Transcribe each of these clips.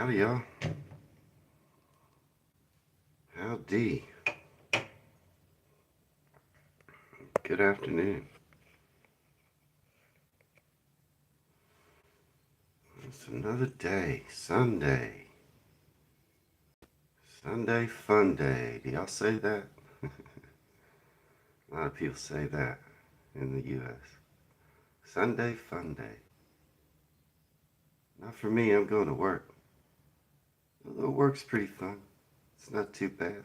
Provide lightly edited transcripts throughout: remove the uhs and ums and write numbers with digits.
Howdy, y'all. Howdy. Good afternoon. It's another day. Sunday. Sunday fun day. Do y'all say that? A lot of people say that in the U.S. Sunday fun day. Not for me. I'm going to work. Although work's pretty fun. It's not too bad.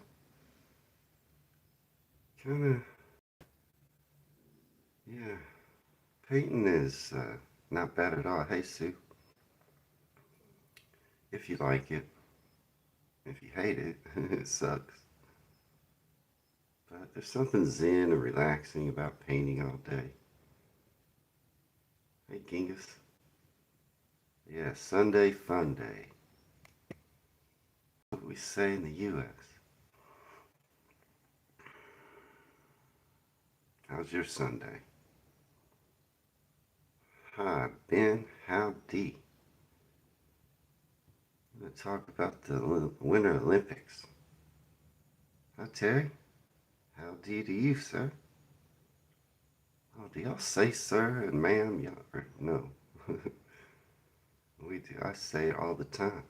Kinda, yeah. Painting is not bad at all. Hey, Sue. If you like it. If you hate it, it sucks. But there's something zen and relaxing about painting all day. Hey, Genghis. Yeah, Sunday fun day. What we say in the U.S. How's your Sunday? Hi, Ben. Howdy. I'm going to talk about the Winter Olympics. Hi, Terry. Howdy to you, sir. Oh, do y'all say sir and ma'am? Y'all, no. We do. I say it all the time.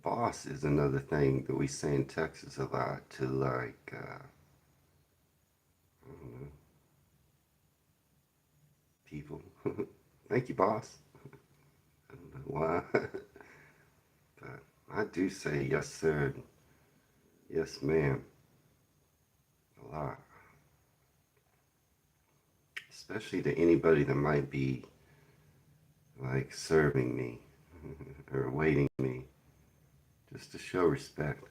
Boss is another thing that we say in Texas a lot to like, I don't know, people. Thank you, boss. I don't know why. But I do say yes, sir, and yes, ma'am, a lot. Especially to anybody that might be like serving me or waiting me, just to show respect.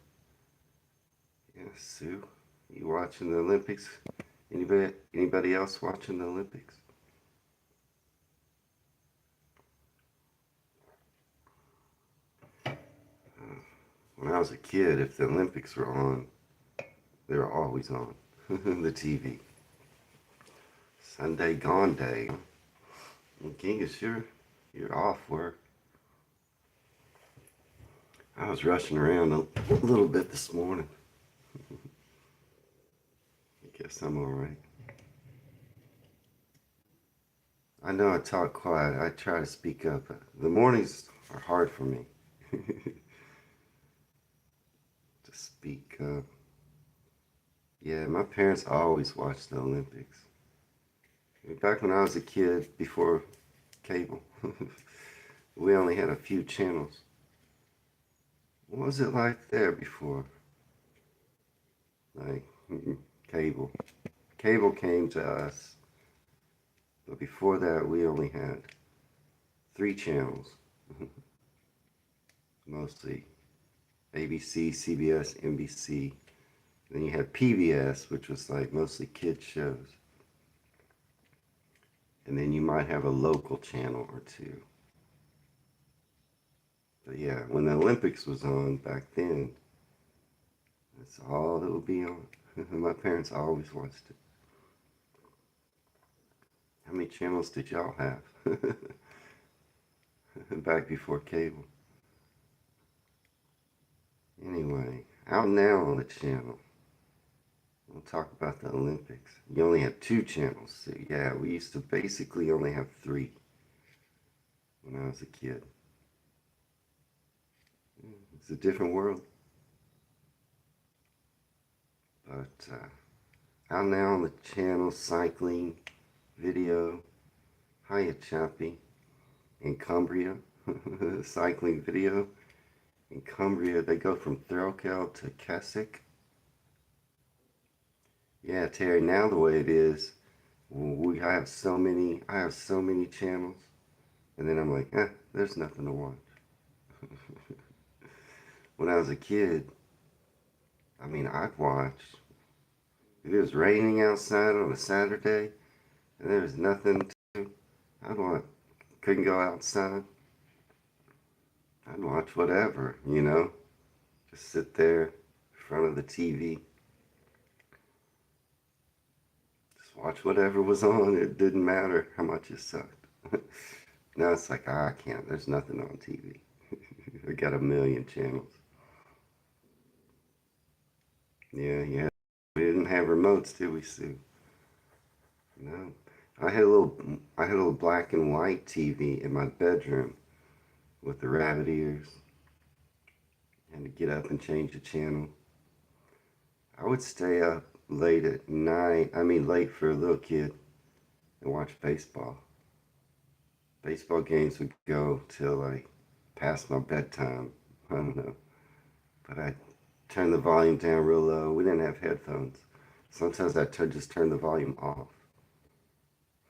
Yeah, Sue, you watching the Olympics? Anybody else watching the Olympics? When I was a kid, if the Olympics were on, they were always on the TV. Sunday gone day. Well, Genghis, you're off work. I was rushing around a little bit this morning. I guess I'm all right. I know I talk quiet. I try to speak up. The mornings are hard for me to speak up. Yeah, my parents always watched the Olympics. Back when I was a kid, before cable, we only had a few channels. What was it like there before? Like, cable. Cable came to us, but before that, we only had 3 channels, mostly ABC, CBS, NBC. Then you had PBS, which was like mostly kids shows. And then you might have a local channel or two. But yeah, when the Olympics was on back then, that's all that would be on. My parents always watched it. How many channels did y'all have back before cable? Anyway, out now on the channel. We'll talk about the Olympics. You only have 2 channels. So yeah, we used to basically only have 3 when I was a kid. It's a different world. But out now on the channel, cycling, video, hiya Chappie, in Cumbria, cycling video. In Cumbria, they go from Threlkeld to Keswick. Yeah, Terry, now the way it is, I have so many channels, and then I'm like, there's nothing to watch. When I was a kid, I mean, I'd watch. If it was raining outside on a Saturday, and there was nothing to do, couldn't go outside, I'd watch whatever, just sit there in front of the TV, just watch whatever was on. It didn't matter how much it sucked. Now it's like, I can't. There's nothing on TV. I got a million channels. Yeah, yeah. We didn't have remotes, did we, Sue? No. I had a little black and white TV in my bedroom with the rabbit ears, and to get up and change the channel. I would stay up late at night. I mean, late for a little kid and watch baseball. Baseball games would go till like past my bedtime. I don't know. But I turned the volume down real low. We didn't have headphones. Sometimes I just turn the volume off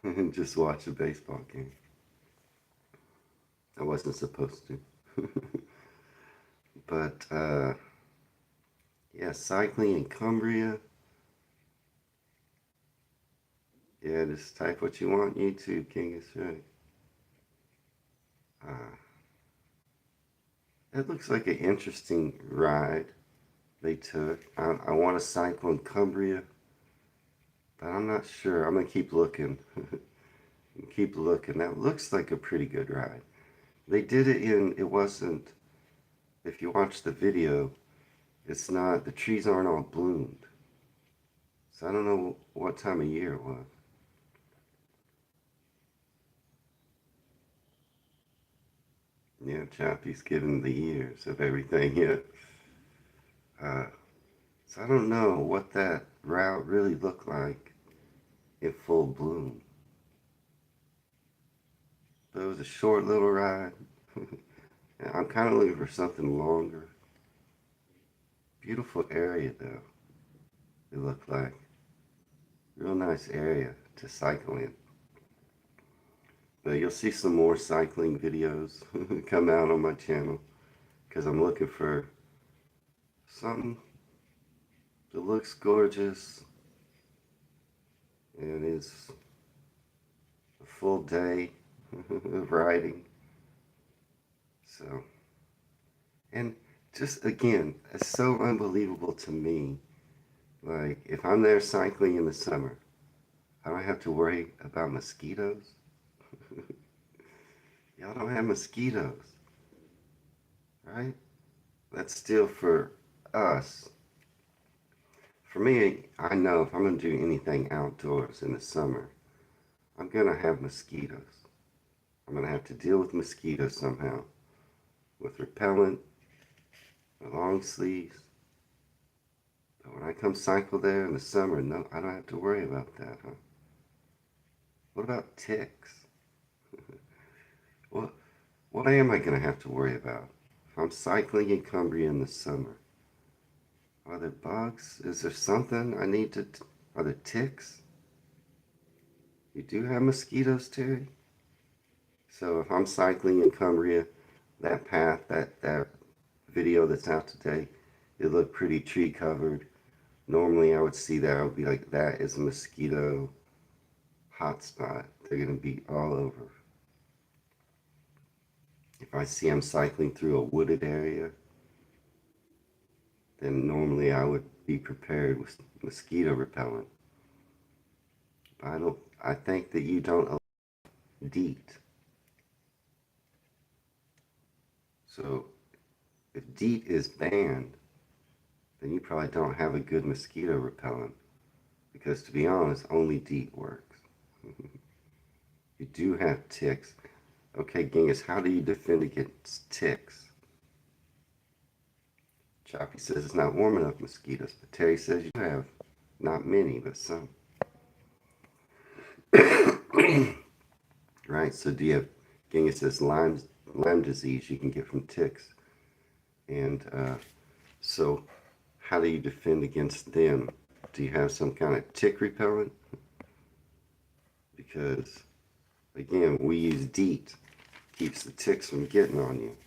and just watch the baseball game. I wasn't supposed to. But yeah, cycling in Cumbria. Yeah, just type what you want. YouTube, King is right. Uh, it looks like an interesting ride they took. I want to cycle in Cumbria, but I'm not sure. I'm gonna keep looking. Keep looking. That looks like a pretty good ride. They did it in. It wasn't. If you watch the video, it's not. The trees aren't all bloomed. So I don't know what time of year it was. Yeah, Chappie's giving the years of everything. Yeah. Uh, so I don't know what that route really looked like in full bloom. But it was a short little ride. I'm kind of looking for something longer. Beautiful area though, it looked like. Real nice area to cycle in. But you'll see some more cycling videos come out on my channel because I'm looking for something that looks gorgeous and is a full day of riding. So, and just again, it's so unbelievable to me. Like, if I'm there cycling in the summer, I don't have to worry about mosquitoes. Y'all don't have mosquitoes, right? That's still for us. For me, I know if I'm going to do anything outdoors in the summer, I'm going to have mosquitoes. I'm going to have to deal with mosquitoes somehow with repellent, long sleeves. But when I come cycle there in the summer, no, I don't have to worry about that, huh? What about ticks? What, what am I going to have to worry about if I'm cycling in Cumbria in the summer? Are there bugs? Is there something I need to... Are there ticks? You do have mosquitoes, Terry? So if I'm cycling in Cumbria, that path, that video that's out today, it looked pretty tree covered. Normally I would see that, I would be like, that is a mosquito hotspot. They're going to be all over. If I see I'm cycling through a wooded area, then normally I would be prepared with mosquito repellent. I think that you don't allow DEET. So if DEET is banned, then you probably don't have a good mosquito repellent. Because to be honest, only DEET works. You do have ticks. Okay, Genghis, how do you defend against ticks? Choppy says it's not warm enough mosquitoes, but Terry says you have not many, but some. Right, so do you have, Genghis says Lyme disease you can get from ticks. And so how do you defend against them? Do you have some kind of tick repellent? Because, again, we use DEET. Keeps the ticks from getting on you.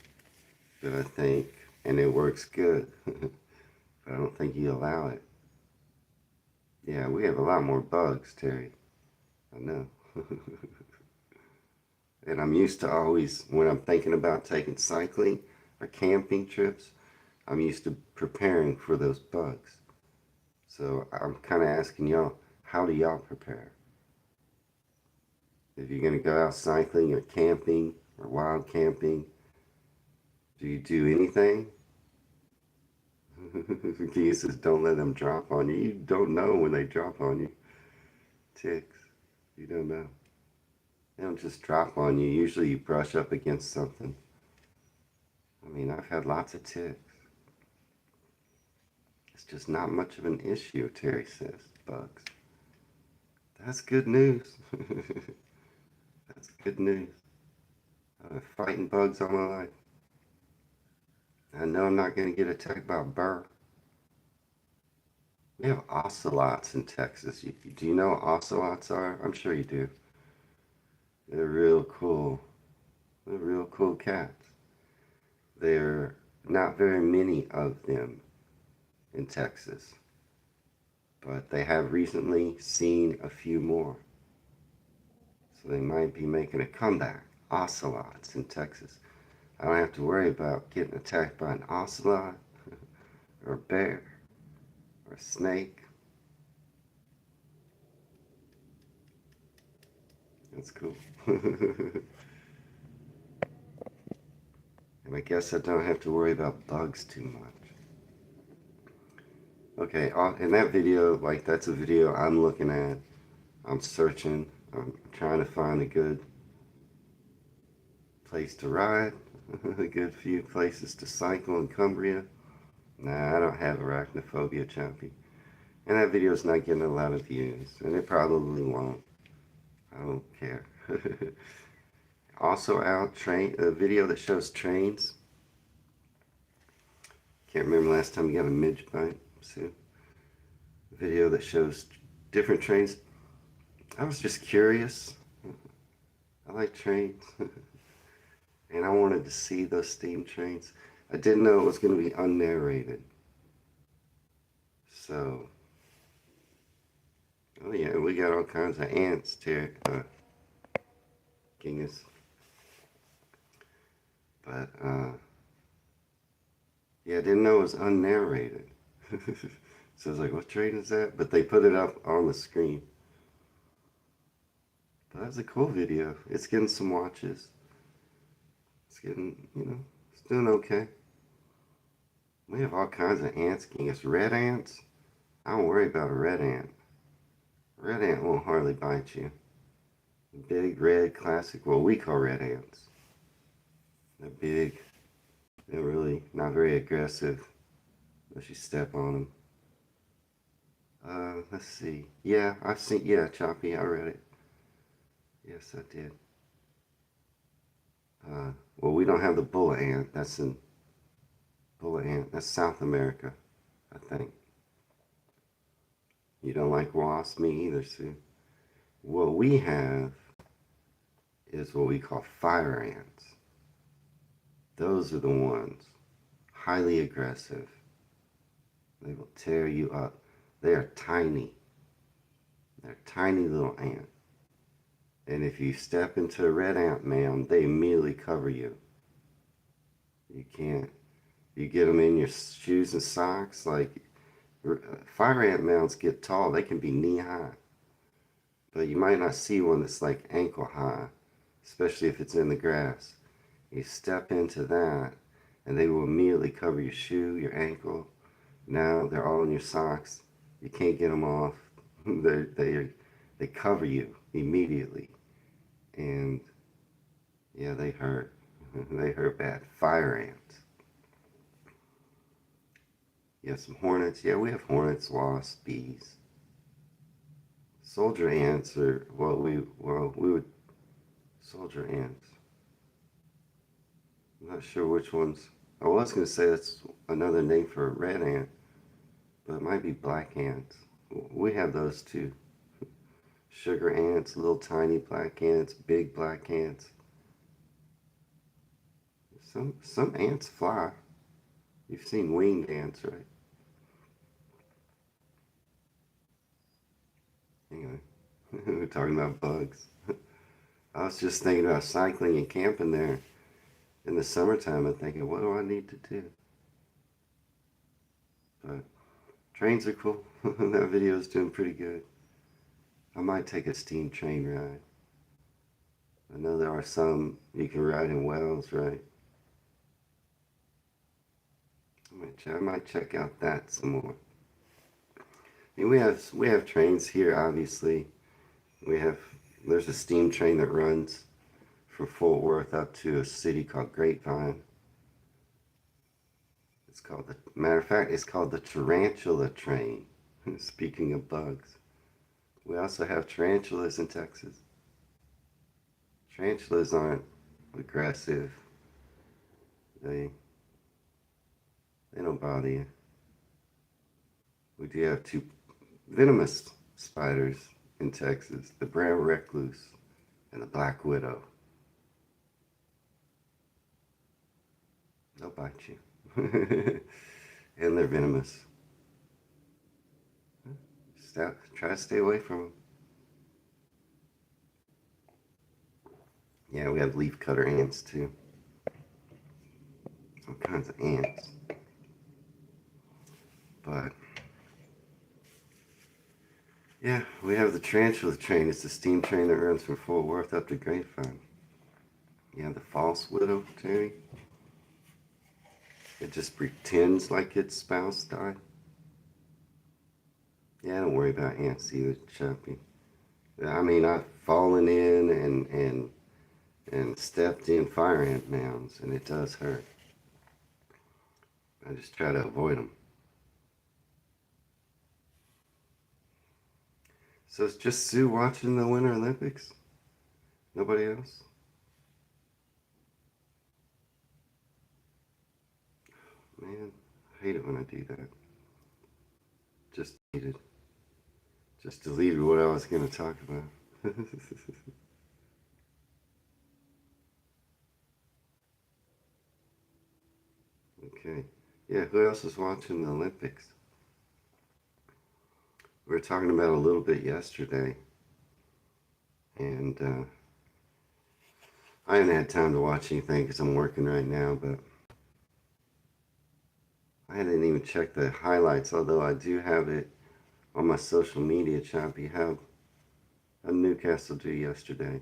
But I think, and it works good. But I don't think you allow it. Yeah, we have a lot more bugs, Terry. I know. And I'm used to always, when I'm thinking about taking cycling or camping trips, I'm used to preparing for those bugs. So I'm kind of asking y'all, how do y'all prepare? If you're going to go out cycling or camping or wild camping, do you do anything? He says, don't let them drop on you. You don't know when they drop on you. Ticks. You don't know. They don't just drop on you. Usually you brush up against something. I mean, I've had lots of ticks. It's just not much of an issue, Terry says. Bugs. That's good news. That's good news. I've been fighting bugs all my life. I know I'm not going to get attacked by a burr. We have ocelots in Texas. Do you know what ocelots are? I'm sure you do. They're real cool. They're real cool cats. There are not very many of them in Texas, but they have recently seen a few more. So they might be making a comeback. Ocelots in Texas. I don't have to worry about getting attacked by an ocelot or a bear or a snake. That's cool. And I guess I don't have to worry about bugs too much. Okay, in that video, like that's a video I'm looking at. I'm searching. I'm trying to find a good place to ride, a good few places to cycle in Cumbria. Nah, I don't have arachnophobia, Choppy. And that video's not getting a lot of views, and it probably won't. I don't care. Also out, a video that shows trains. Can't remember last time you got a midge bite. So, a video that shows different trains. I was just curious. I like trains. And I wanted to see those steam trains. I didn't know it was going to be unnarrated. So, oh yeah, we got all kinds of ants, Genghis. But, yeah, I didn't know it was unnarrated. So I was like, what train is that? But they put it up on the screen. But that's a cool video. It's getting some watches. It's getting, it's doing okay. We have all kinds of ants, Genghis. Red ants? I don't worry about a red ant. A red ant won't hardly bite you. Big, red, classic, what we call red ants. They're big. They're really not very aggressive unless you step on them. Let's see. Yeah, I've seen, yeah, Choppy, I read it. Yes, I did. Well, we don't have the bullet ant. That's in bullet ant. That's South America, I think. You don't like wasps? Me either, Sue. What we have is what we call fire ants. Those are the ones. Highly aggressive. They will tear you up. They are tiny. They're tiny little ants. And if you step into a red ant mound, they immediately cover you. You can't. You get them in your shoes and socks. Like, fire ant mounds get tall. They can be knee high. But you might not see one that's like ankle high, especially if it's in the grass. You step into that, and they will immediately cover your shoe, your ankle. Now they're all in your socks. You can't get them off. They cover you immediately. And yeah, they hurt. They hurt bad. Fire ants. You have some hornets. Yeah, we have hornets, wasps, bees. Soldier ants are we would soldier ants. I'm not sure which ones. I was going to say that's another name for a red ant, but it might be black ants. We have those too. Sugar ants, little tiny black ants, big black ants. Some ants fly. You've seen winged ants, right? Anyway, we're talking about bugs. I was just thinking about cycling and camping there in the summertime and thinking, what do I need to do? But trains are cool. That video is doing pretty good. I might take a steam train ride. I know there are some you can ride in Wales, right? I might check out that some more. I mean, we have trains here, obviously. We have there's a steam train that runs from Fort Worth up to a city called Grapevine. Matter of fact, it's called the Tarantula Train. Speaking of bugs, we also have tarantulas in Texas. Tarantulas aren't aggressive. They they don't bother you. We do have two venomous spiders in Texas: the brown recluse and the black widow. They'll bite you, and they're venomous. Try to stay away from them. Yeah, we have leafcutter ants too. All kinds of ants. But yeah, we have the tarantula train. It's a steam train that runs from Fort Worth up to Grapevine. You have the false widow, Terry. It just pretends like its spouse died. Yeah, don't worry about ants either, Chappie. I mean, I've fallen in and stepped in fire ant mounds, and it does hurt. I just try to avoid them. So it's just Sue watching the Winter Olympics? Nobody else? Man, I hate it when I do that. Just deleted. Just deleted what I was going to talk about. Okay. Yeah, who else is watching the Olympics? We were talking about a little bit yesterday, and I haven't had time to watch anything because I'm working right now, but I hadn't even checked the highlights, although I do have it on my social media, Choppy. How Newcastle do yesterday?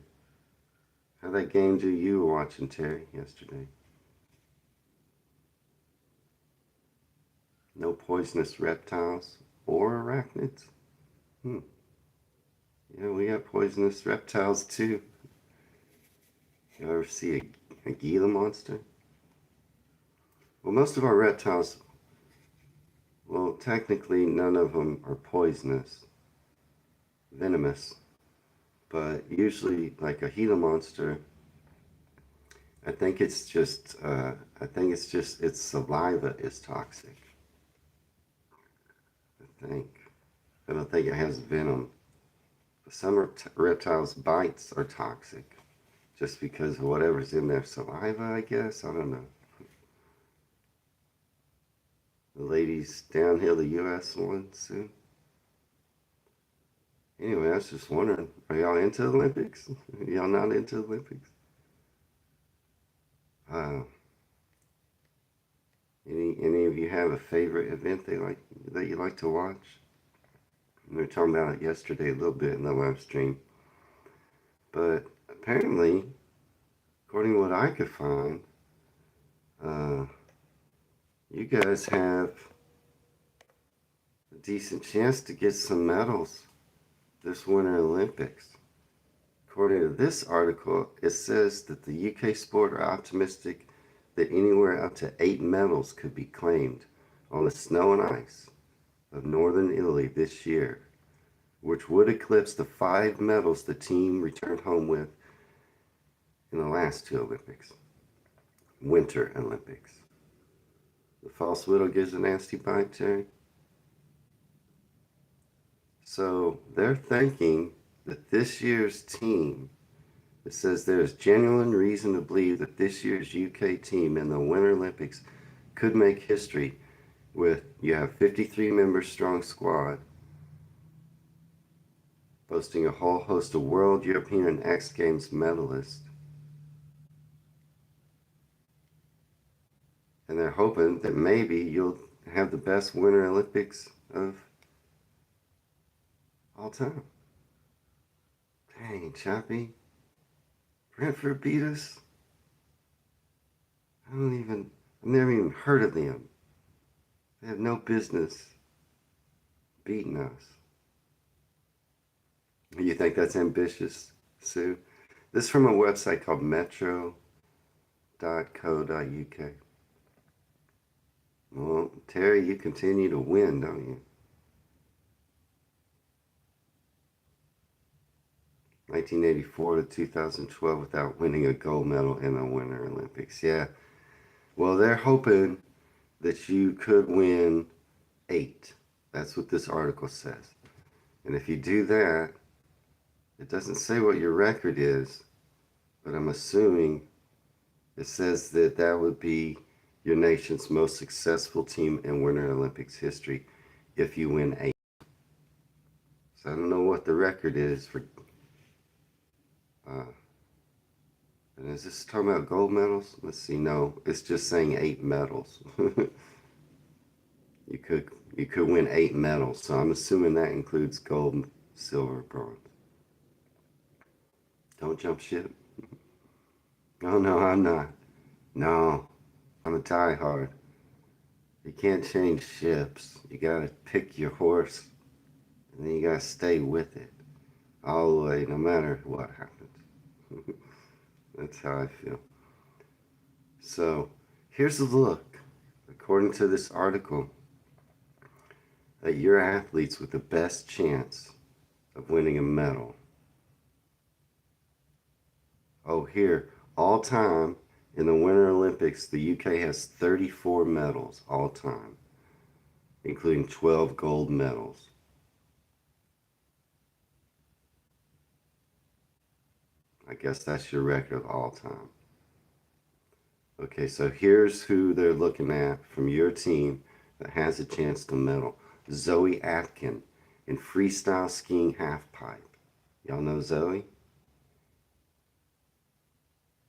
How that game do you were watching, Terry, yesterday? No poisonous reptiles or arachnids? Yeah, we got poisonous reptiles too. You ever see a Gila monster? Well, most of our reptiles, well, technically none of them are poisonous, venomous, but usually like a Gila monster, I think it's just its saliva is toxic. I think. I don't think it has venom. Some reptiles' bites are toxic just because of whatever's in their saliva, I guess. I don't know. The ladies downhill the U.S. one soon. Anyway, I was just wondering, are y'all into the Olympics? Y'all not into the Olympics? Uh, any of you have a favorite event that you like to watch? We were talking about it yesterday a little bit in the live stream. But apparently, according to what I could find, uh, you guys have a decent chance to get some medals this Winter Olympics. According to this article, it says that the UK sport are optimistic that anywhere up to 8 medals could be claimed on the snow and ice of northern Italy this year, which would eclipse the 5 medals the team returned home with in the last 2 Olympics, Winter Olympics. The false widow gives a nasty bite, Terry. So they're thinking that this year's team, it says there's genuine reason to believe that this year's UK team in the Winter Olympics could make history with, you have 53 member strong squad, boasting a whole host of World, European, and X Games medalists. And they're hoping that maybe you'll have the best Winter Olympics of all time. Dang, Chappie. Brentford beat us? I've never even heard of them. They have no business beating us. You think that's ambitious, Sue? This is from a website called metro.co.uk. Well, Terry, you continue to win, don't you? 1984 to 2012 without winning a gold medal in the Winter Olympics. Yeah. Well, they're hoping that you could win 8. That's what this article says. And if you do that, it doesn't say what your record is, but I'm assuming it says that that would be your nation's most successful team in Winter Olympics history if you win 8. So I don't know what the record is for. And is this talking about gold medals? Let's see. No, it's just saying 8 medals. you could win 8 medals. So I'm assuming that includes gold, silver, bronze. Don't jump ship. Oh no, I'm not. No, I'm a diehard. You can't change ships. You gotta pick your horse, and then you gotta stay with it all the way, no matter what happens. That's how I feel. So, here's a look, according to this article, at your athletes with the best chance of winning a medal. Oh, here, all time in the Winter Olympics, the UK has 34 medals all time, including 12 gold medals. I guess that's your record of all time. Okay, so here's who they're looking at from your team that has a chance to medal. Zoe Atkin in freestyle skiing halfpipe. Y'all know Zoe?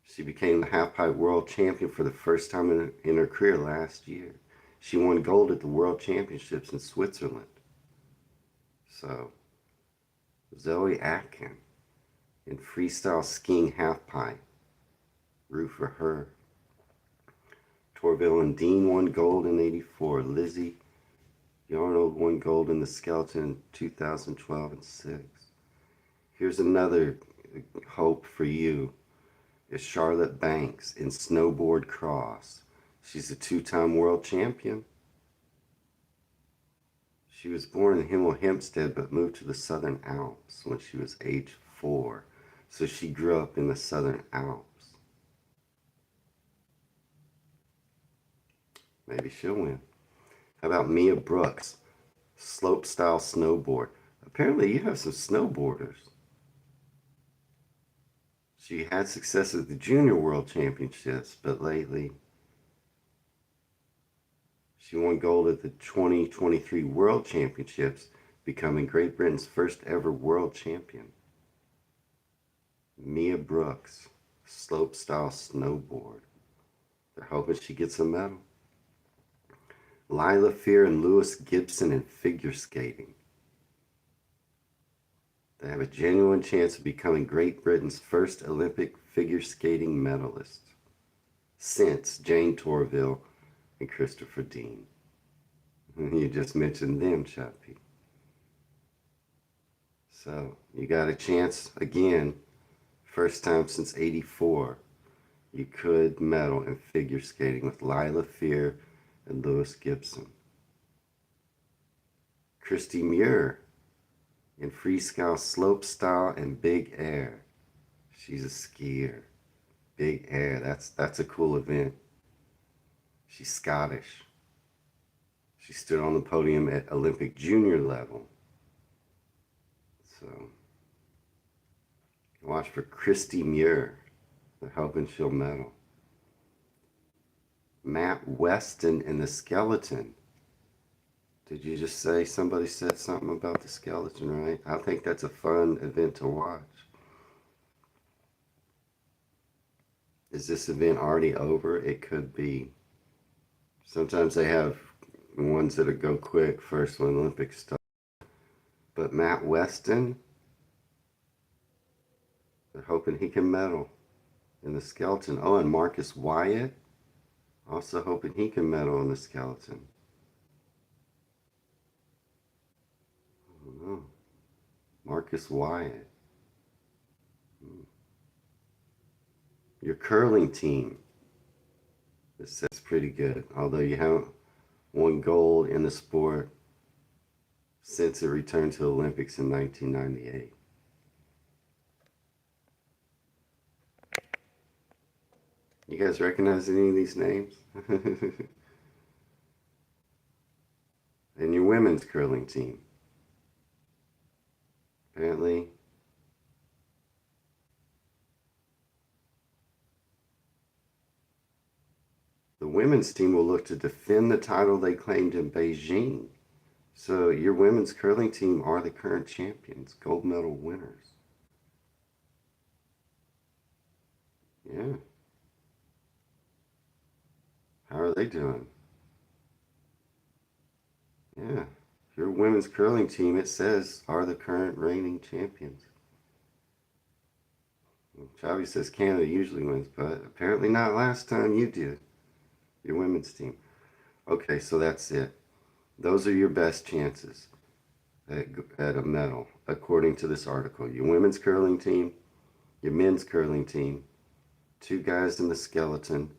She became the halfpipe world champion for the first time in her career last year. She won gold at the World Championships in Switzerland. So, Zoe Atkin in freestyle skiing halfpipe. Root for her. Torville and Dean won gold in '84. Lizzie Yarnold won gold in the skeleton in 2012 and 6. Here's another hope for you. Is Charlotte Banks in snowboard cross. She's a 2-time world champion. She was born in Hemel Hempstead but moved to the Southern Alps when she was age 4. So she grew up in the Southern Alps. Maybe she'll win. How about Mia Brooks? Slopestyle snowboard. Apparently you have some snowboarders. She had success at the Junior World Championships, but lately she won gold at the 2023 World Championships, becoming Great Britain's first ever world champion. Mia Brooks, slopestyle snowboard. They're hoping she gets a medal. Lila Fear and Lewis Gibson in figure skating. They have a genuine chance of becoming Great Britain's first Olympic figure skating medalist since Jane Torville and Christopher Dean. You just mentioned them, Chappie. So you got a chance again, first time since '84. You could medal in figure skating with Lila Fear and Lewis Gibson. Christy Muir in freestyle slopestyle and big air. She's a skier. Big air, that's a cool event. She's Scottish. She stood on the podium at Olympic junior level. So watch for Christy Muir. They're hoping she'll medal. Matt Weston in the skeleton. Did you just say somebody said something about the skeleton, right? I think that's a fun event to watch. Is this event already over? It could be. Sometimes they have ones that go quick first when Olympics start. But Matt Weston, they're hoping he can medal. in the skeleton. Oh, and Marcus Wyatt. Also hoping he can medal in the skeleton. I don't know. Marcus Wyatt. Your curling team. This is pretty good. Although you haven't won gold in the sport since it returned to the Olympics in 1998. You guys recognize any of these names? And your women's curling team. Apparently, the women's team will look to defend the title they claimed in Beijing. So your women's curling team are the current champions, gold medal winners. Yeah. How are they doing? Yeah. Your women's curling team, it says, are the current reigning champions. Chavi says Canada usually wins, but apparently not last time you did. Your women's team. Okay, so that's it. Those are your best chances at a medal, according to this article. Your women's curling team, your men's curling team, 2 guys in the skeleton,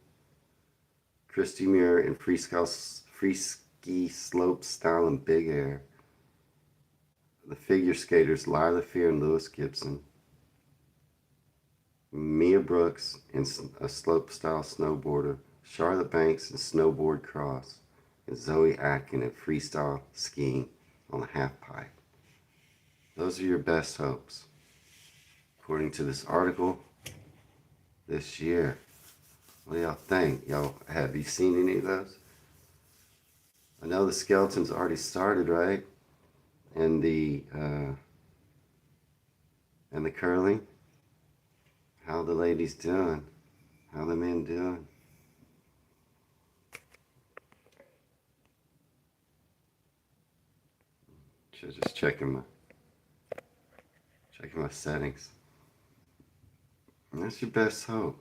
Christy Muir in free ski slope style and big air, the figure skaters Lila Fear and Lewis Gibson, Mia Brooks in a slope style snowboarder, Charlotte Banks in snowboard cross, and Zoe Atkin in freestyle skiing on the half pipe. Those are your best hopes, according to this article this year. What do y'all think? Y'all, have you seen any of those? I know the skeleton's already started, right? And the curling. How the ladies doing? How the men doing? Just checking my settings. And that's your best hope.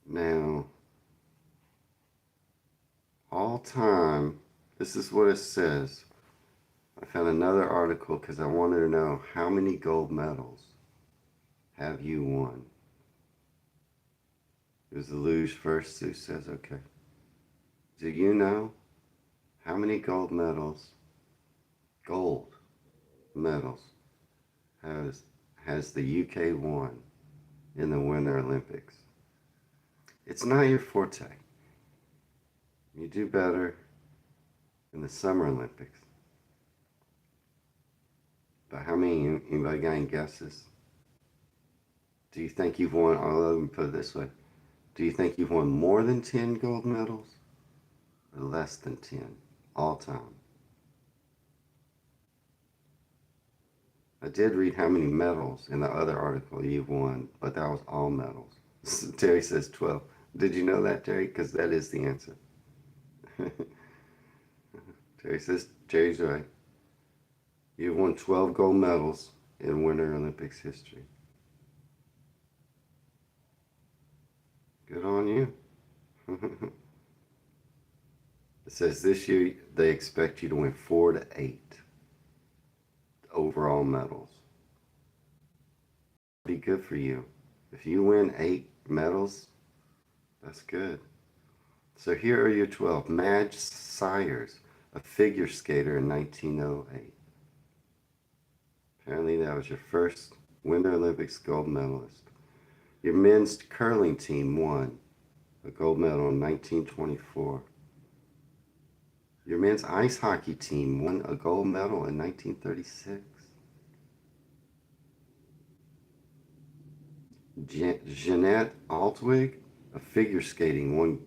Now, all time, this is what it says. I found another article because I wanted to know how many gold medals have you won? It was the luge first who says, okay. Do you know how many gold medals has the UK won in the Winter Olympics? It's not your forte. You do better in the Summer Olympics. But how many? Anybody got any guesses? Do you think you've won, let me put it this way. Do you think you've won more than 10 gold medals or less than 10 all time? I did read how many medals in the other article you've won, but that was all medals. Terry says 12. Did you know that, Terry? Because that is the answer. Terry says, Terry's right. You've won 12 gold medals in Winter Olympics history. Good on you. It says this year they expect you to win 4 to 8 overall medals. Be good for you. If you win 8 medals, that's good. So here are your 12. Madge Sayers, a figure skater in 1908. Apparently that was your first Winter Olympics gold medalist. Your men's curling team won a gold medal in 1924. Your men's ice hockey team won a gold medal in 1936. Jeanette Altwig, a figure skating, won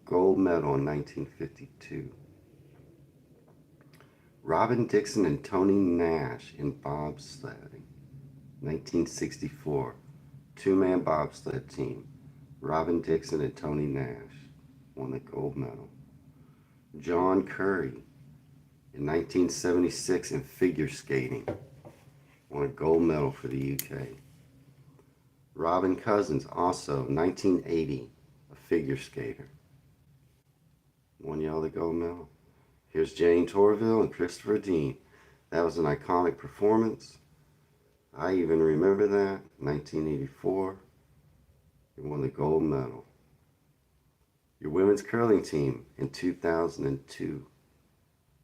gold medal in 1952. Robin Dixon and Tony Nash in bobsledding, 1964. 2-man bobsled team. Robin Dixon and Tony Nash won the gold medal. John Curry in 1976 in figure skating won a gold medal for the UK. Robin Cousins, also 1980, a figure skater. Won y'all the gold medal. Here's Jane Torville and Christopher Dean. That was an iconic performance. I even remember that, 1984. You won the gold medal. Your women's curling team in 2002.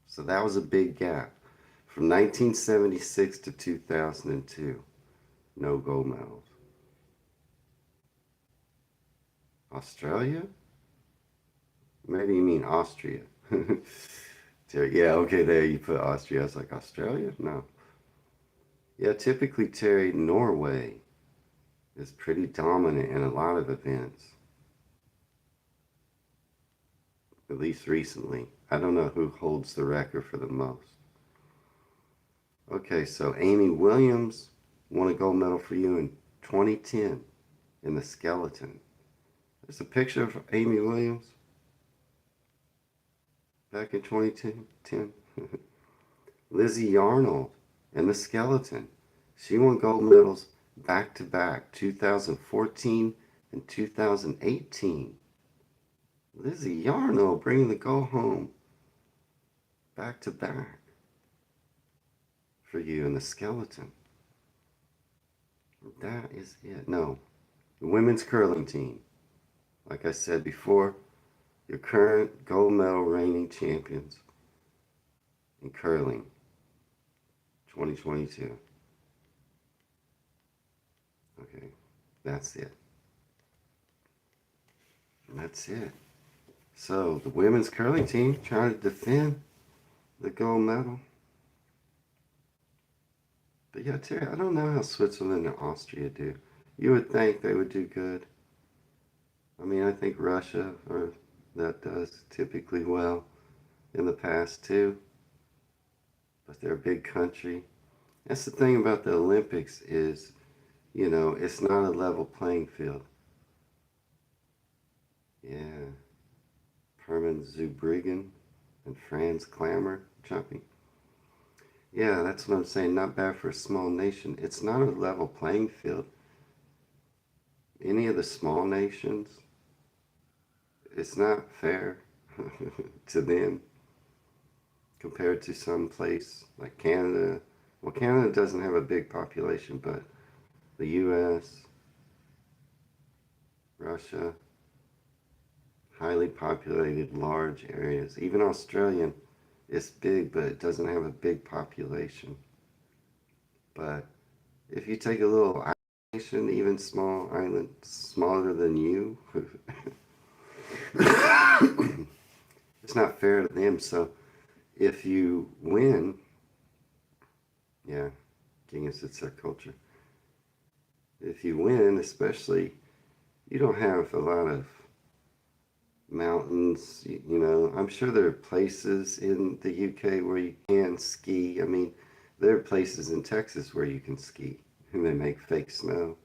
So that was a big gap. From 1976 to 2002, no gold medals. Australia? Maybe you mean Austria. Yeah, okay, there you put Austria. I was like, Australia? No. Yeah, typically, Terry, Norway is pretty dominant in a lot of events. At least recently. I don't know who holds the record for the most. Okay, so Amy Williams won a gold medal for you in 2010 in the skeleton. There's a picture of Amy Williams back in 2010. Lizzie Yarnold in the skeleton. She won gold medals back to back, 2014 and 2018. Lizzie Yarnold bringing the gold home back to back for you in the skeleton. That is it. No, the women's curling team. Like I said before, your current gold medal reigning champions in curling 2022. Okay, that's it. And that's it. So the women's curling team trying to defend the gold medal. But yeah, Terry, I don't know how Switzerland and Austria do. You would think they would do good. I mean, I think Russia, or that does typically well in the past too. But they're a big country. That's the thing about the Olympics is, it's not a level playing field. Yeah. Herman Zurbriggen and Franz Klammer jumping. Yeah, that's what I'm saying. Not bad for a small nation. It's not a level playing field. Any of the small nations, it's not fair to them compared to some place like Canada. Well, Canada doesn't have a big population, but the U.S., Russia, highly populated, large areas. Even Australia is big, but it doesn't have a big population. But if you take a little island nation, even small island, smaller than you, it's not fair to them. So if you win, yeah, I guess it's their culture. If you win, especially, you don't have a lot of mountains. I'm sure there are places in the UK where you can ski. I mean, there are places in Texas where you can ski and they make fake snow,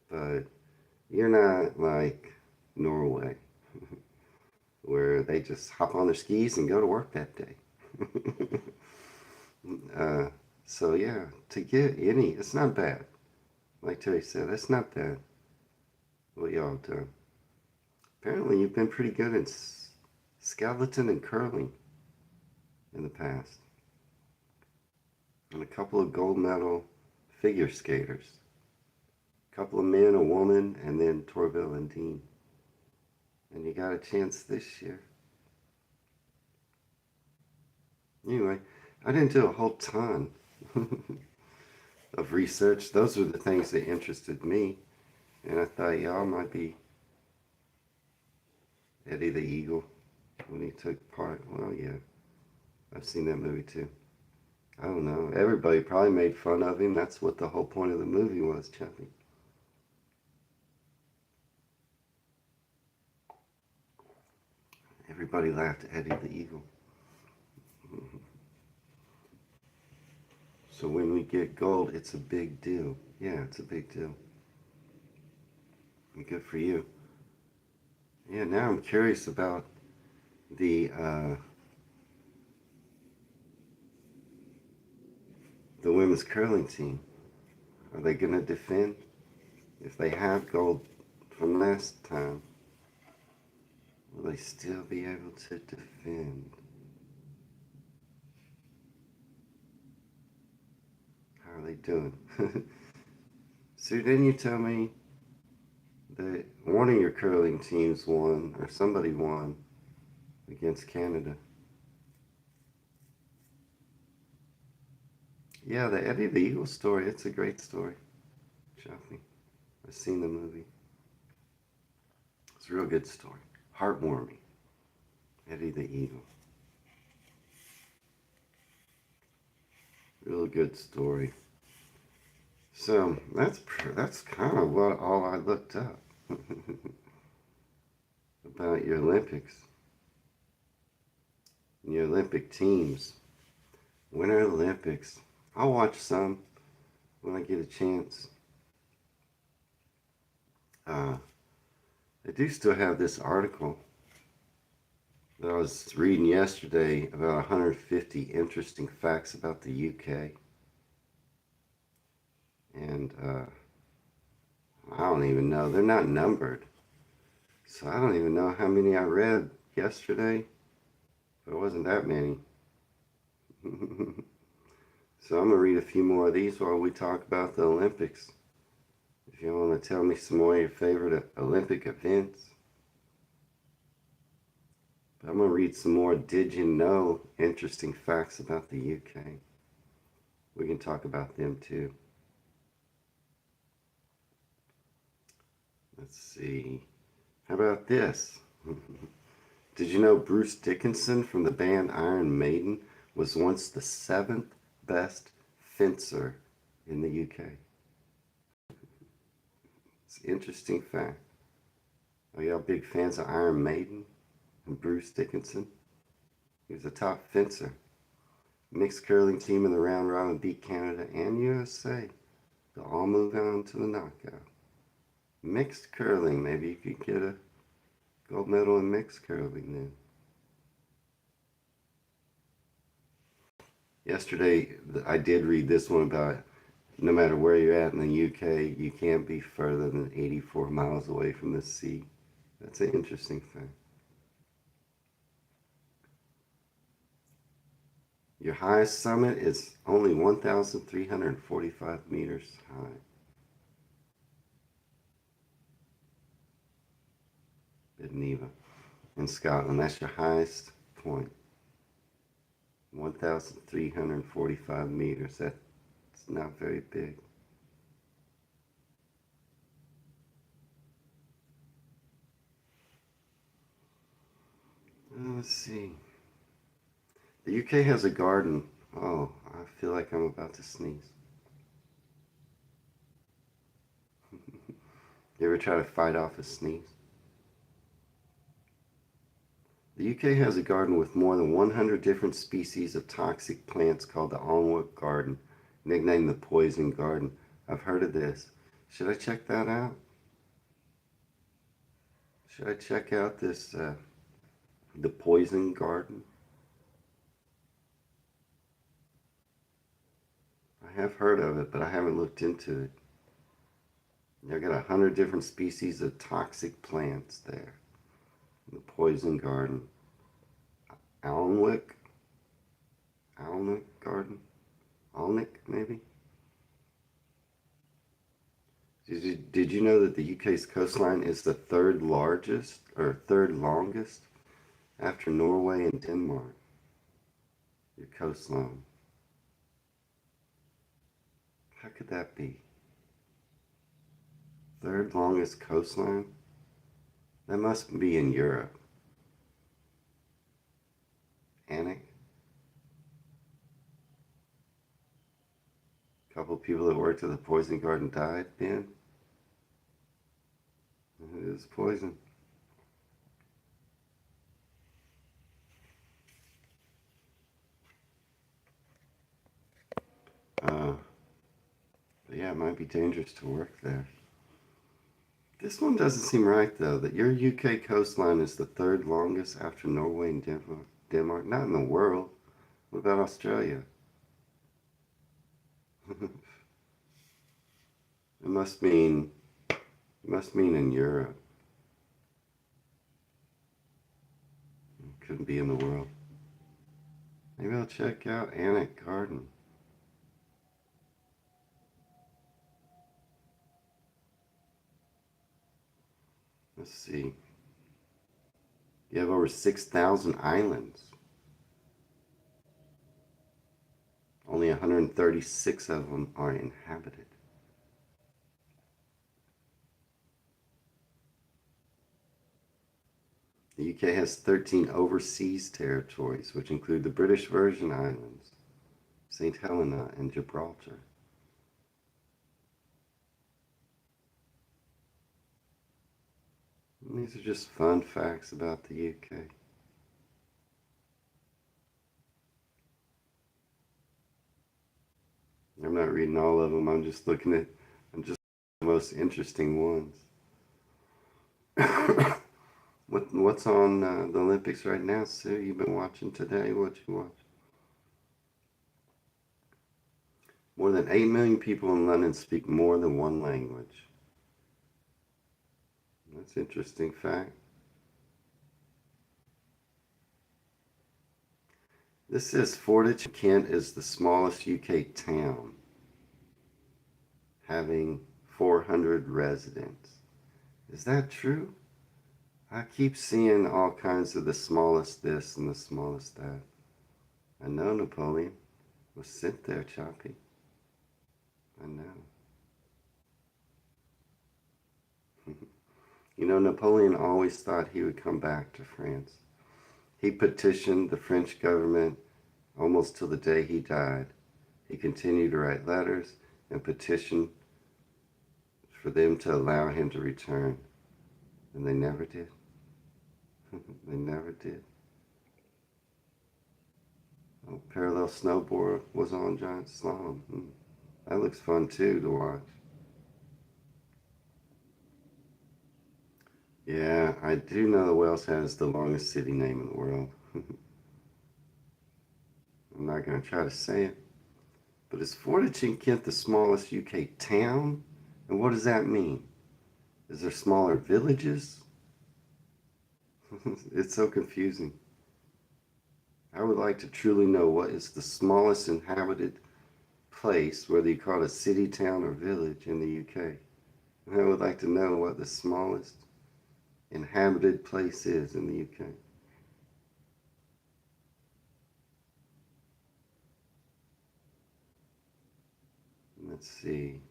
but you're not like Norway where they just hop on their skis and go to work that day. So yeah, to get any, it's not bad. Like Terry said, it's not bad what y'all have done. Apparently you've been pretty good at skeleton and curling in the past. And a couple of gold medal figure skaters. A couple of men, a woman, and then Torville and Dean. And you got a chance this year. Anyway, I didn't do a whole ton of research. Those were the things that interested me. And I thought y'all might be Eddie the Eagle when he took part. Well, yeah, I've seen that movie too. I don't know. Everybody probably made fun of him. That's what the whole point of the movie was, Chucky. Everybody laughed at Eddie the Eagle. So when we get gold, it's a big deal. Yeah, it's a big deal. And good for you. Yeah, now I'm curious about the women's curling team. Are they going to defend? if they have gold from last time, will they still be able to defend? How are they doing? So didn't you tell me that one of your curling teams won, or somebody won, against Canada? Yeah, the Eddie the Eagle story, it's a great story. Shocking. I've seen the movie. It's a real good story. Heartwarming. Eddie the Eagle. Real good story. So that's kind of what all I looked up about your Olympics and your Olympic teams. Winter Olympics. I'll watch some when I get a chance. I do still have this article that I was reading yesterday about 150 interesting facts about the UK. And I don't even know. They're not numbered. So I don't even know how many I read yesterday. But it wasn't that many. So I'm going to read a few more of these while we talk about the Olympics. If you want to tell me some more of your favorite Olympic events. But I'm going to read some more did you know interesting facts about the UK. We can talk about them too. Let's see. How about this? Did you know Bruce Dickinson from the band Iron Maiden was once the 7th best fencer in the UK? It's an interesting fact. Are y'all big fans of Iron Maiden and Bruce Dickinson? He was a top fencer. Mixed curling team in the round robin beat Canada and USA. They'll all move on to the knockout. Mixed curling, maybe you could get a gold medal in mixed curling then. Yesterday, I did read this one about no matter where you're at in the UK, you can't be further than 84 miles away from the sea. That's an interesting thing. Your highest summit is only 1,345 meters high. Neva in Scotland. That's your highest point. 1,345 meters. That's not very big. Let's see. The UK has a garden. Oh, I feel like I'm about to sneeze. You ever try to fight off a sneeze? The UK has a garden with more than 100 different species of toxic plants called the Alnwick Garden, nicknamed the Poison Garden. I've heard of this. Should I check that out? Should I check out this, the Poison Garden? I have heard of it, but I haven't looked into it. They've got 100 different species of toxic plants there. The Poison Garden. Alnwick Garden? Alnwick, maybe? Did you know that the UK's coastline is the third largest, or third longest, after Norway and Denmark? Your coastline. How could that be? Third longest coastline? That must be in Europe. Anik? A couple of people that worked at the Poison Garden died, Ben? It is poison. But yeah, it might be dangerous to work there. This one doesn't seem right, though, that your UK coastline is the third longest after Norway and Denmark. Not in the world. What about Australia? It must mean It must mean in Europe. It couldn't be in the world. Maybe I'll check out Annick Garden. Let's see. You have over 6,000 islands. Only 136 of them are inhabited. The UK has 13 overseas territories, which include the British Virgin Islands, St. Helena, and Gibraltar. And these are just fun facts about the UK. I'm not reading all of them. I'm just the most interesting ones. What's on the Olympics right now, Sue? You've been watching today? What you watch? More than 8 million people in London speak more than one language. That's an interesting fact. This says Fordham, Kent is the smallest UK town, having 400 residents. Is that true? I keep seeing all kinds of the smallest this and the smallest that. I know Napoleon was sent there, Choppy. I know. You know, Napoleon always thought he would come back to France. He petitioned the French government almost till the day he died. He continued to write letters and petition for them to allow him to return. And they never did. They never did. Oh, parallel snowboard was on giant slalom. That looks fun too to watch. Yeah, I do know that Wales has the longest city name in the world. I'm not going to try to say it. But is Fordham the smallest UK town? And what does that mean? Is there smaller villages? It's so confusing. I would like to truly know what is the smallest inhabited place, whether you call it a city, town, or village in the UK. And I would like to know what the smallest inhabited place is in the UK. Let's see.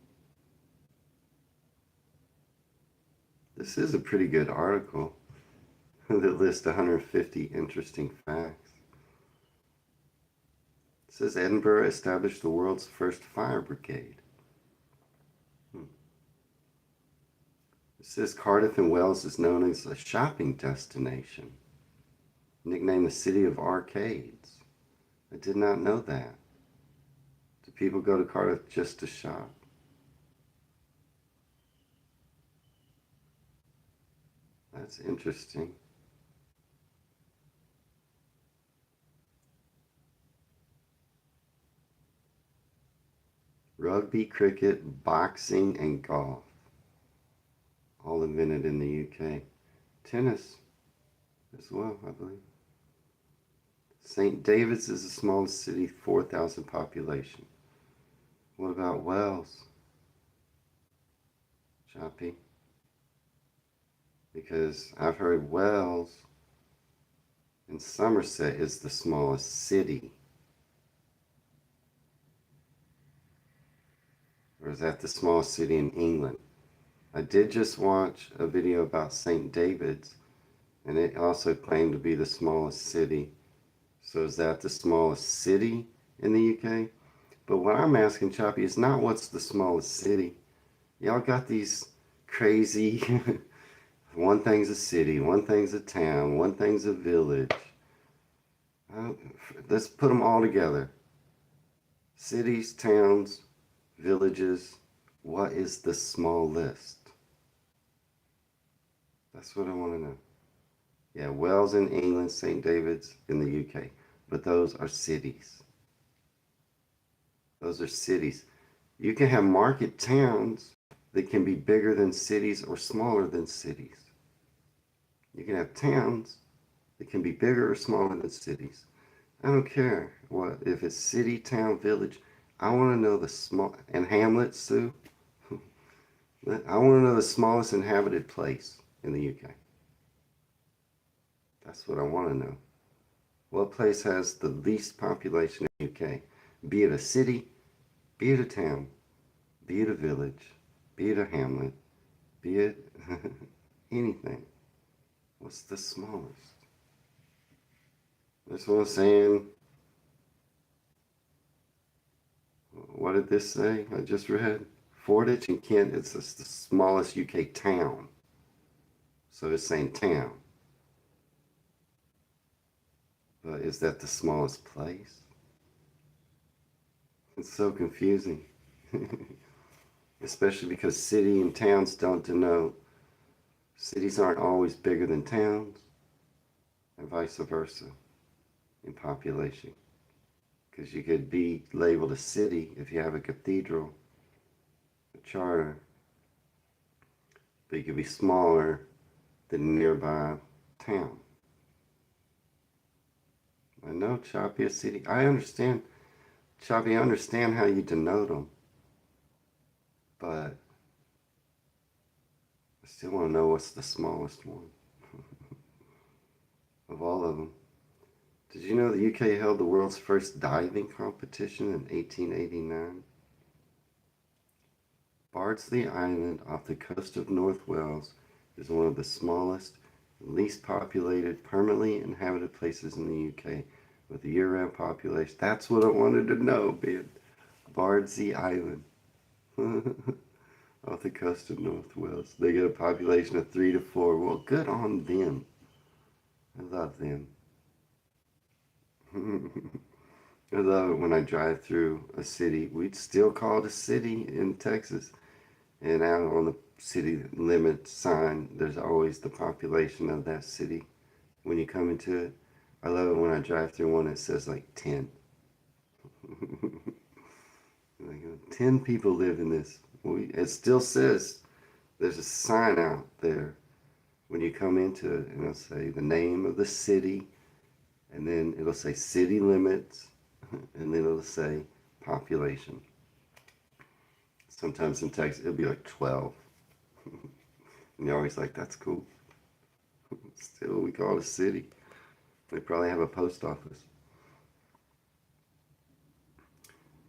This is a pretty good article that lists 150 interesting facts. It says Edinburgh established the world's first fire brigade. It says Cardiff in Wales is known as a shopping destination, nicknamed the City of Arcades. I did not know that. Do people go to Cardiff just to shop? That's interesting. Rugby, cricket, boxing, and golf. All invented in the UK. Tennis as well, I believe. St. David's is the smallest city, 4,000 population. What about Wales? Choppy? Because I've heard Wales in Somerset is the smallest city. Or is that the smallest city in England? I did just watch a video about St. David's, and it also claimed to be the smallest city. So is that the smallest city in the UK? But what I'm asking, Choppy, is not what's the smallest city. Y'all got these crazy, one thing's a city, one thing's a town, one thing's a village. Let's put them all together. Cities, towns, villages. What is the smallest? That's what I want to know. Yeah, Wales in England, St. David's in the UK. But those are cities. Those are cities. You can have market towns that can be bigger than cities or smaller than cities. You can have towns that can be bigger or smaller than cities. I don't care what if it's city, town, village. I want to know the small and hamlets too. I want to know the smallest inhabited place in the UK. That's what I want to know. What place has the least population in the UK? Be it a city, be it a town, be it a village, be it a hamlet, be it anything. What's the smallest? That's what I'm saying. What did this say? I just read. Forditch in Kent is the smallest UK town. So it's saying town. But is that the smallest place? It's so confusing. Especially because city and towns don't denote. Cities aren't always bigger than towns, and vice versa in population. Because you could be labeled a city if you have a cathedral, a charter, but you could be smaller than a nearby town. I know, Choppy, a city. I understand, Choppy, I understand how you denote them, but I still want to know what's the smallest one of all of them. Did you know the UK held the world's first diving competition in 1889? Bardsley Island off the coast of North Wales is one of the smallest, least populated, permanently inhabited places in the UK with a year-round population. That's what I wanted to know, man. Bardsley Island off the coast of North Wales. They get a population of 3 to 4. Well, good on them. I love them. I love it when I drive through a city. We'd still call it a city in Texas. And out on the city limit sign, there's always the population of that city when you come into it. I love it when I drive through one that says like 10. Like 10 people live in this. It still says there's a sign out there when you come into it, and it'll say the name of the city, and then it'll say city limits, and then it'll say population. Sometimes in Texas, it'll be like 12. And you're always like, that's cool. Still, we call it a city. They probably have a post office.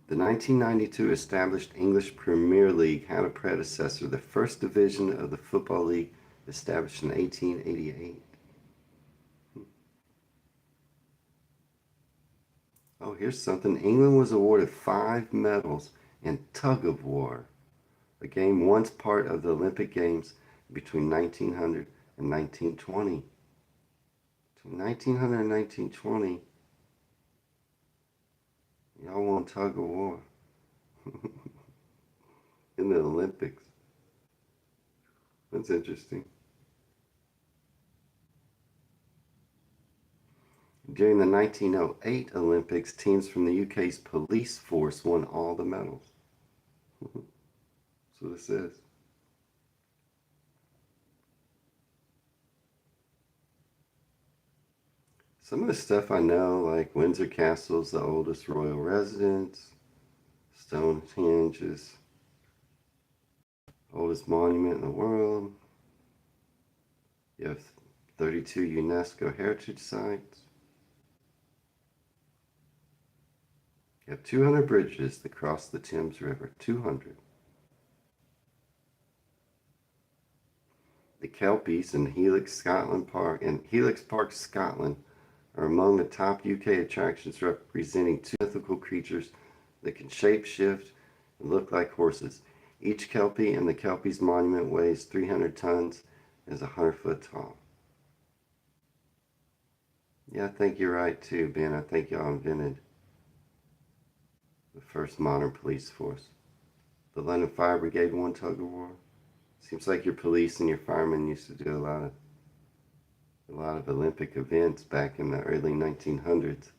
The 1992 established English Premier League had a predecessor, the first division of the Football League, established in 1888. Oh, here's something. England was awarded 5 medals in tug of war, a game once part of the Olympic Games between 1900 and 1920. Between 1900 and 1920, y'all won tug of war in the Olympics. That's interesting. During the 1908 Olympics, teams from the UK's police force won all the medals. That's what it says. Some of the stuff I know, like Windsor Castle is the oldest royal residence. Stonehenge is the oldest monument in the world. You have 32 UNESCO heritage sites. You have 200 bridges that cross the Thames River. 200. The Kelpies in Helix Park, Scotland, are among the top UK attractions, representing 2 mythical creatures that can shape-shift and look like horses. Each Kelpie in the Kelpies monument weighs 300 tons and is 100 foot tall. Yeah, I think you're right too, Ben. I think y'all invented the first modern police force. The London Fire Brigade won tug of war. Seems like your police and your firemen used to do a lot of Olympic events back in the early 1900s.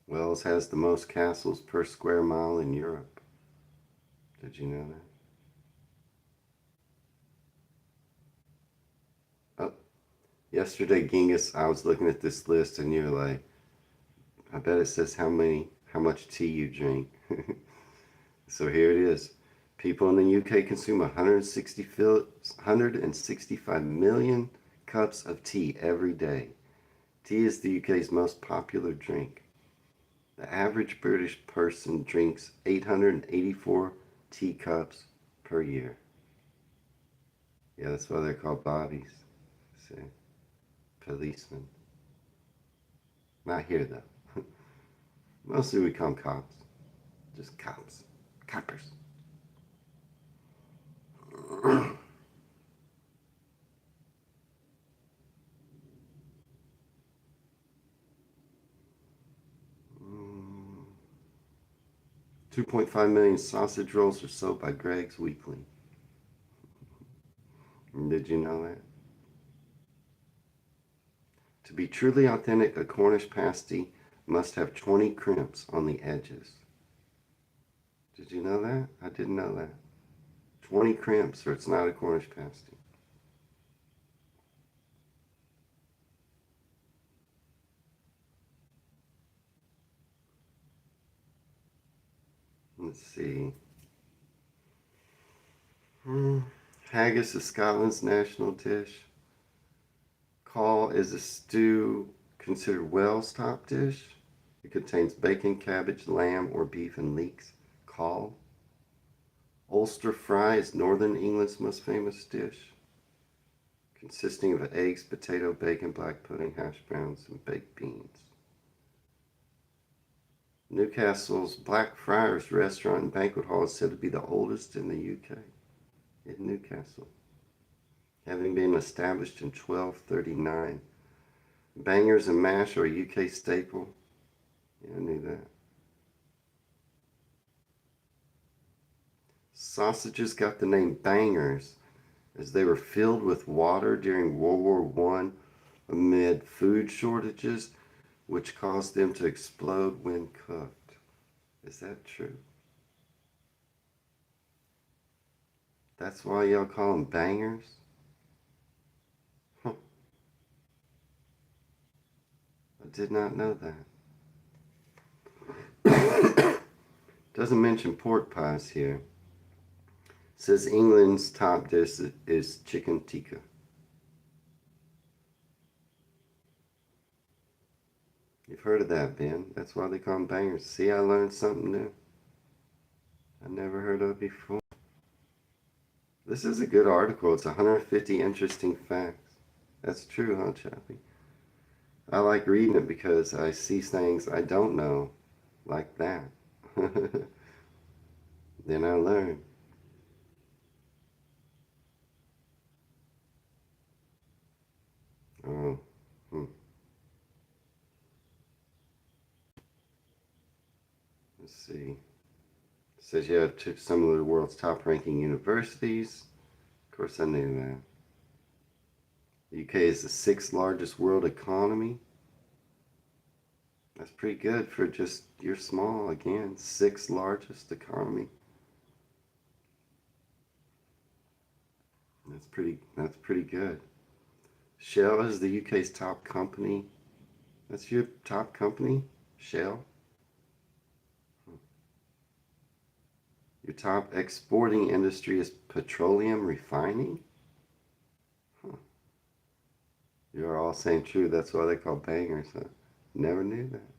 Wales has the most castles per square mile in Europe. Did you know that? Oh, yesterday, Genghis, I was looking at this list and you're like, I bet it says how much tea you drink. So here it is. People in the UK consume 165 million cups of tea every day. Tea is the UK's most popular drink. The average British person drinks 884 teacups per year. Yeah, that's why they're called bobbies. See? Policemen. Not here, though. Mostly we call them cops. Just cops. Coppers. 2.5 million sausage rolls are sold by Greg's weekly. Did you know that? To be truly authentic, a Cornish pasty must have 20 crimps on the edges. Did you know that? I didn't know that. 20 crimps or it's not a Cornish pasty. Let's see. Haggis is Scotland's national dish. Caul is a stew considered Wales' top dish. It contains bacon, cabbage, lamb, or beef and leeks. Caul. Ulster fry is Northern England's most famous dish, consisting of eggs, potato, bacon, black pudding, hash browns, and baked beans. Newcastle's Blackfriars Restaurant and Banquet Hall is said to be the oldest in the UK, in Newcastle, having been established in 1239. Bangers and mash are a UK staple. Yeah, I knew that. Sausages got the name bangers as they were filled with water during World War I amid food shortages, which caused them to explode when cooked. Is that true? That's why y'all call them bangers? Huh. I did not know that. Doesn't mention pork pies here. It says England's top dish is chicken tikka. You've heard of that, Ben. That's why they call them bangers. See, I learned something new. I never heard of before. This is a good article. It's 150 interesting facts. That's true, huh, Chappie? I like reading it because I see things I don't know like that. Then I learn. Oh, hmm. Let's see. It says you have some of the world's top ranking universities. Of course, I knew that. The UK is the sixth largest world economy. That's pretty good for just, you're small again, sixth largest economy. That's pretty good. Shell is the UK's top company. That's your top company? Shell? Your top exporting industry is petroleum refining? Huh. You're all saying true. That's why they call bangers, huh? Never knew that.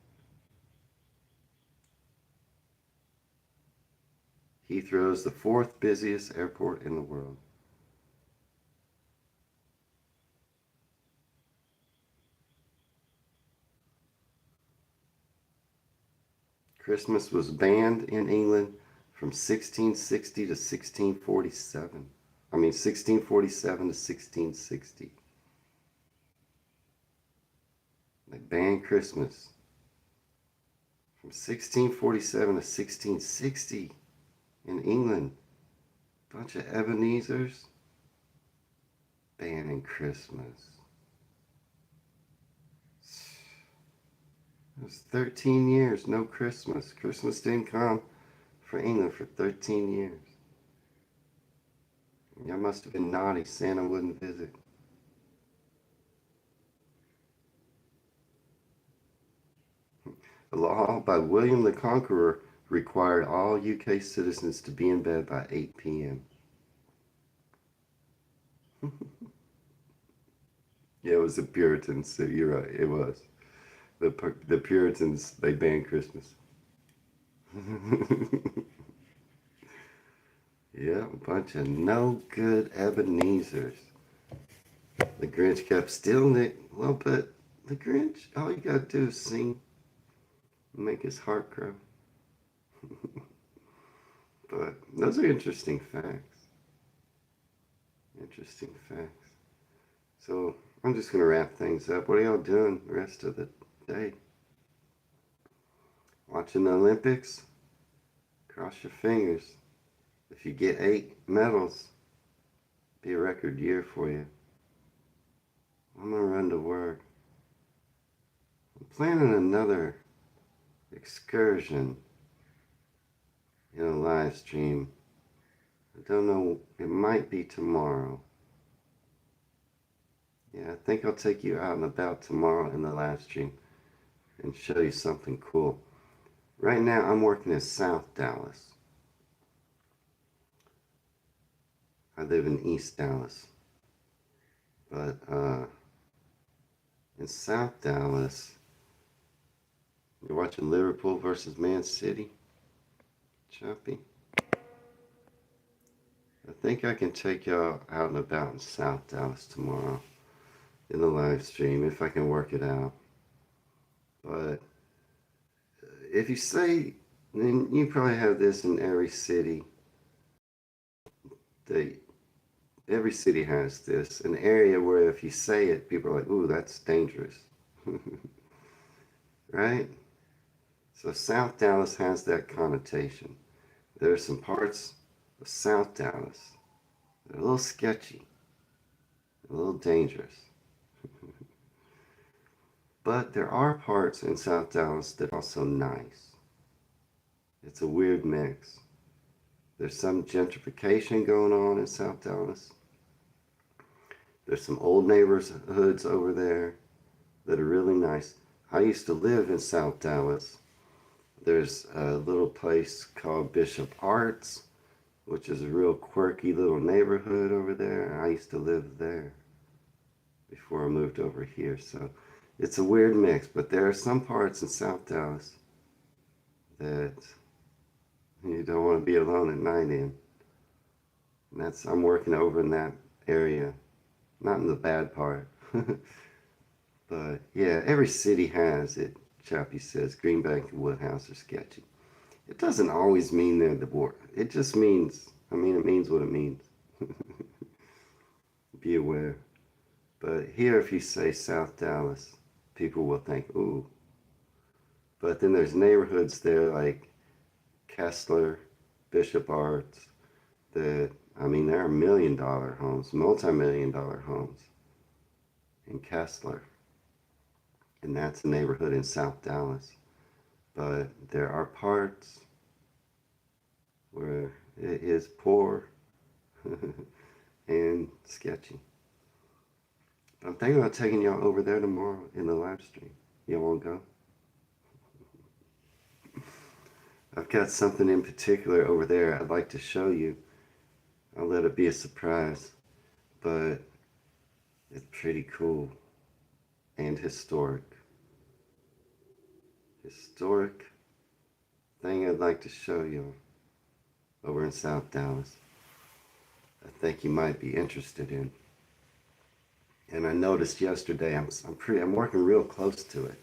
Heathrow is the fourth busiest airport in the world. Christmas was banned in England from 1660 to 1647. 1647 to 1660. They banned Christmas from 1647 to 1660 in England. Bunch of Ebenezers banning Christmas. It was 13 years, no Christmas. Christmas didn't come for England for 13 years. Y'all must have been naughty. Santa wouldn't visit. A law by William the Conqueror required all UK citizens to be in bed by 8 p.m. Yeah, it was the Puritans. So you're right. It was the Puritans. They banned Christmas. Yeah, a bunch of no good Ebenezers. The Grinch kept stealing it. Well, but the Grinch, all you gotta do is sing, and make his heart grow. But those are interesting facts. Interesting facts. So I'm just gonna wrap things up. What are y'all doing the rest of the day? Watching the Olympics? Cross your fingers. If you get 8 medals, be a record year for you. I'm gonna run to work. I'm planning another excursion in a live stream. I don't know, it might be tomorrow. Yeah, I think I'll take you out and about tomorrow in the live stream and show you something cool. Right now, I'm working in South Dallas. I live in East Dallas. But in South Dallas, you're watching Liverpool versus Man City. Choppy. I think I can take y'all out and about in South Dallas tomorrow in the live stream if I can work it out. But if you say, then you probably have this in every city. Every city has this, an area where if you say it, people are like, ooh, that's dangerous. Right? So South Dallas has that connotation. There are some parts of South Dallas that are a little sketchy, a little dangerous. But there are parts in South Dallas that are also nice. It's a weird mix. There's some gentrification going on in South Dallas. There's some old neighborhoods over there that are really nice. I used to live in South Dallas. There's a little place called Bishop Arts, which is a real quirky little neighborhood over there. I used to live there before I moved over here. So it's a weird mix, but there are some parts in South Dallas that you don't want to be alone at night in. And I'm working over in that area, not in the bad part. But yeah, every city has it. Chappie says Greenbank and Woodhouse are sketchy. It doesn't always mean they're the worst. It just means, it means what it means. Be aware. But here, if you say South Dallas, people will think, ooh. But then there's neighborhoods there like Kessler, Bishop Arts, that, there are $1 million homes, multi-million-dollar homes in Kessler. And that's a neighborhood in South Dallas. But there are parts where it is poor and sketchy. I'm thinking about taking y'all over there tomorrow in the live stream. Y'all won't go? I've got something in particular over there I'd like to show you. I'll let it be a surprise, but it's pretty cool and historic. Historic thing I'd like to show you over in South Dallas. I think you might be interested in. And I noticed yesterday I'm working real close to it.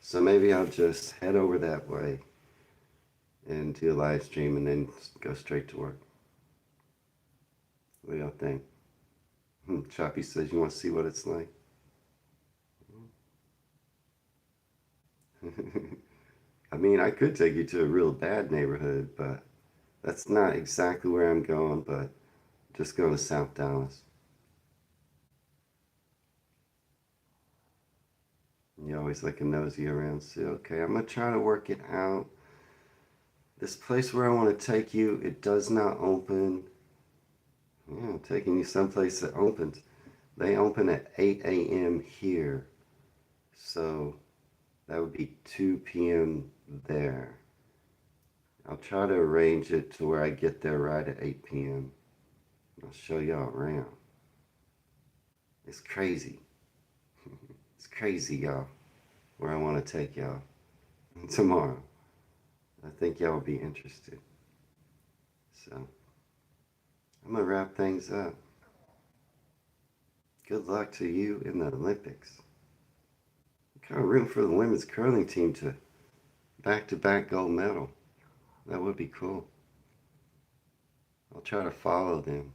So maybe I'll just head over that way and do a live stream and then go straight to work. What do y'all think? Choppy says you want to see what it's like. I could take you to a real bad neighborhood, but that's not exactly where I'm going, but just going to South Dallas. You always like a nosy around Sue. Okay, I'm going to try to work it out. This place where I want to take you, it does not open. Yeah, I'm taking you someplace that opens. They open at 8 a.m. here. So that would be 2 p.m. there. I'll try to arrange it to where I get there right at 8 p.m. I'll show y'all around. It's crazy. It's crazy, y'all, where I want to take y'all tomorrow. I think y'all will be interested. So, I'm going to wrap things up. Good luck to you in the Olympics. I'm kind of rooting for the women's curling team to back-to-back gold medal. That would be cool. I'll try to follow them.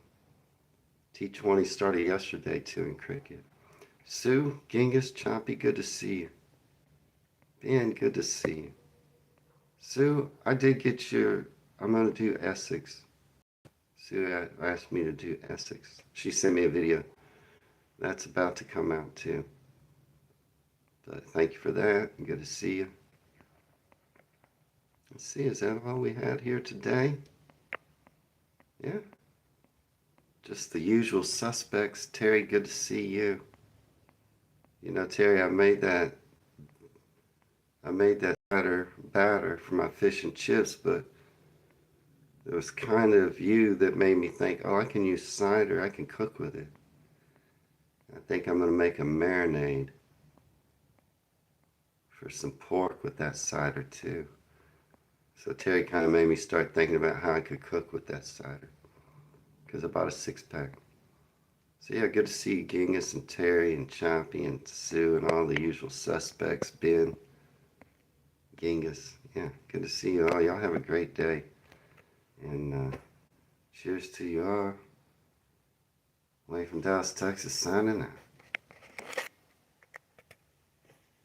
T20 started yesterday too in cricket. Sue, Genghis, Choppy, good to see you. Ben, good to see you. Sue, I did get I'm going to do Essex. Sue asked me to do Essex. She sent me a video. That's about to come out too. But thank you for that. Good to see you. Let's see, is that all we had here today? Yeah. Just the usual suspects. Terry, good to see you. You know, Terry, I made that batter for my fish and chips, but it was kind of you that made me think, oh, I can use cider. I can cook with it. I think I'm going to make a marinade for some pork with that cider too. So Terry kind of made me start thinking about how I could cook with that cider, because I bought a 6-pack. So yeah, good to see you, Genghis and Terry and Choppy and Sue and all the usual suspects. Ben, Genghis. Yeah, good to see you all. Y'all have a great day. And cheers to you all. Way from Dallas, Texas, signing out.